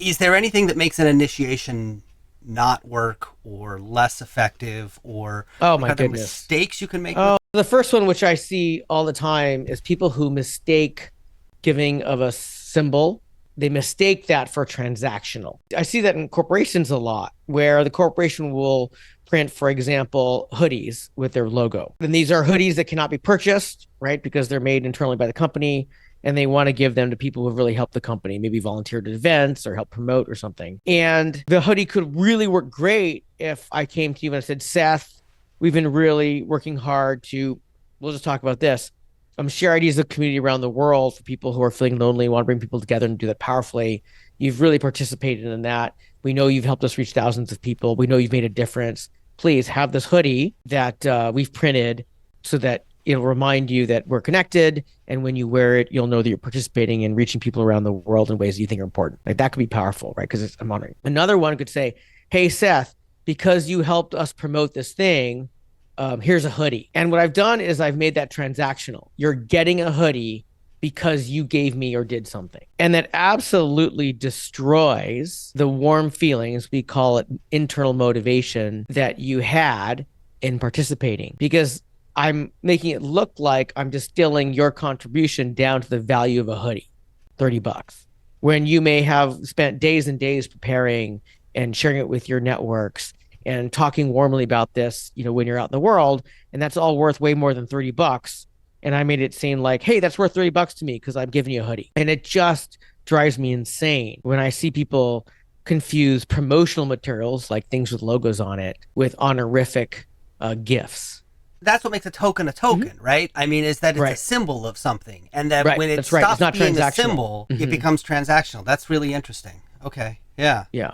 Is there anything that makes an initiation not work or less effective, or Oh like my are there goodness. mistakes you can make with? Oh, the first one, which I see all the time, is people who mistake giving of a symbol. They mistake that for transactional. I see that in corporations a lot, where the corporation will print, for example, hoodies with their logo. And these are hoodies that cannot be purchased, right? Because they're made internally by the company. And they want to give them to people who have really helped the company, maybe volunteered at events or helped promote or something. And the hoodie could really work great if I came to you and I said, Seth, we've been really working hard to, we'll just talk about this, share ideas of community around the world for people who are feeling lonely, want to bring people together and do that powerfully. You've really participated in that. We know you've helped us reach thousands of people. We know you've made a difference. Please have this hoodie that we've printed so that it'll remind you that we're connected. And when you wear it, you'll know that you're participating in reaching people around the world in ways that you think are important. Like that could be powerful, right? Because I'm honoring. Another one could say, hey, Seth, because you helped us promote this thing, here's a hoodie. And what I've done is I've made that transactional. You're getting a hoodie because you gave me or did something. And that absolutely destroys the warm feelings, we call it internal motivation, that you had in participating, because I'm making it look like I'm distilling your contribution down to the value of a hoodie, $30, when you may have spent days and days preparing and sharing it with your networks and talking warmly about this, when you're out in the world, and that's all worth way more than $30. And I made it seem like, hey, that's worth $30 to me because I'm giving you a hoodie. And it just drives me insane when I see people confuse promotional materials, like things with logos on it, with honorific gifts. That's what makes a Mm-hmm. token, right? I mean, is that it's a Right. symbol of something, and that Right. when it That's right. It's stops not being a transactional. symbol, it Mm-hmm. becomes transactional. That's really interesting. Okay, yeah, Yeah.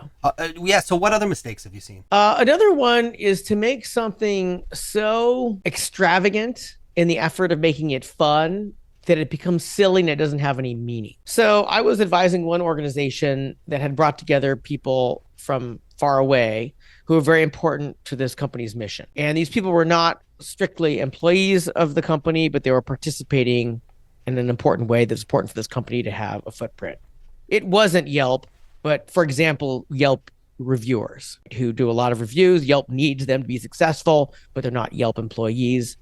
yeah. So, what other mistakes have you seen? Another one is to make something so extravagant in the effort of making it fun that it becomes silly and it doesn't have any meaning. So I was advising one organization that had brought together people from far away who are very important to this company's mission. And these people were not strictly employees of the company, but they were participating in an important way that's important for this company to have a footprint. It wasn't Yelp, but for example, Yelp reviewers who do a lot of reviews. Yelp needs them to be successful, but they're not Yelp employees.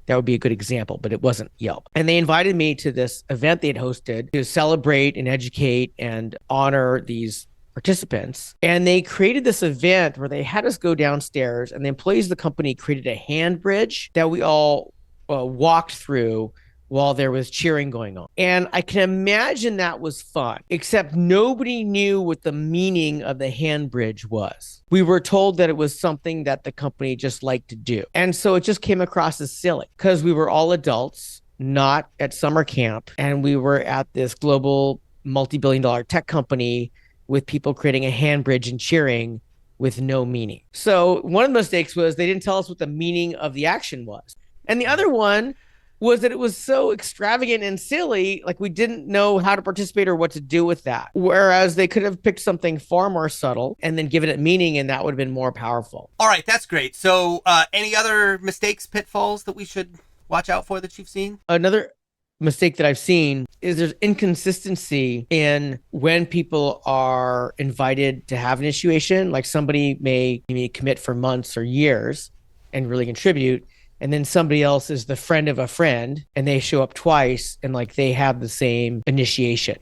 That would be a good example, but it wasn't Yelp. And they invited me to this event they had hosted to celebrate and educate and honor these participants. And they created this event where they had us go downstairs, and the employees of the company created a hand bridge that we all walked through while there was cheering going on. And I can imagine that was fun, except nobody knew what the meaning of the hand bridge was. We were told that it was something that the company just liked to do. And so it just came across as silly because we were all adults, not at summer camp. And we were at this global multi-billion-dollar tech company with people creating a hand bridge and cheering with no meaning. So one of the mistakes was they didn't tell us what the meaning of the action was. And the other one was that it was so extravagant and silly, like we didn't know how to participate or what to do with that. Whereas they could have picked something far more subtle and then given it meaning, and that would have been more powerful. All right, that's great. So, any other mistakes, pitfalls that we should watch out for that you've seen? Another mistake that I've seen is there's inconsistency in when people are invited to have initiation. Like somebody may commit for months or years and really contribute, and then somebody else is the friend of a friend and they show up twice and like they have the same initiation.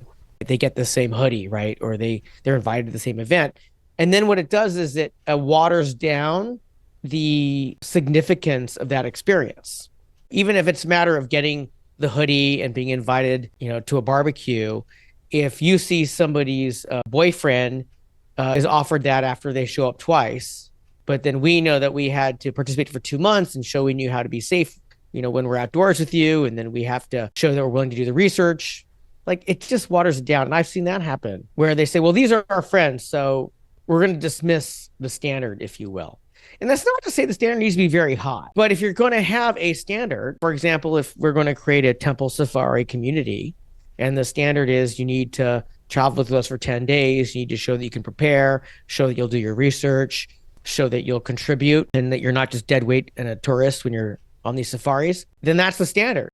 They get the same hoodie, right? Or they're invited to the same event. And then what it does is it waters down the significance of that experience. Even if it's a matter of getting the hoodie and being invited, to a barbecue, if you see somebody's boyfriend is offered that after they show up twice, but then we know that we had to participate for 2 months and show we knew how to be safe, when we're outdoors with you, and then we have to show that we're willing to do the research. Like it just waters it down. And I've seen that happen where they say, well, these are our friends, so we're going to dismiss the standard, if you will. And that's not to say the standard needs to be very high, but if you're going to have a standard, for example, if we're going to create a temple safari community, and the standard is you need to travel with us for 10 days, you need to show that you can prepare, show that you'll do your research, show that you'll contribute, and that you're not just dead weight and a tourist when you're on these safaris, then that's the standard.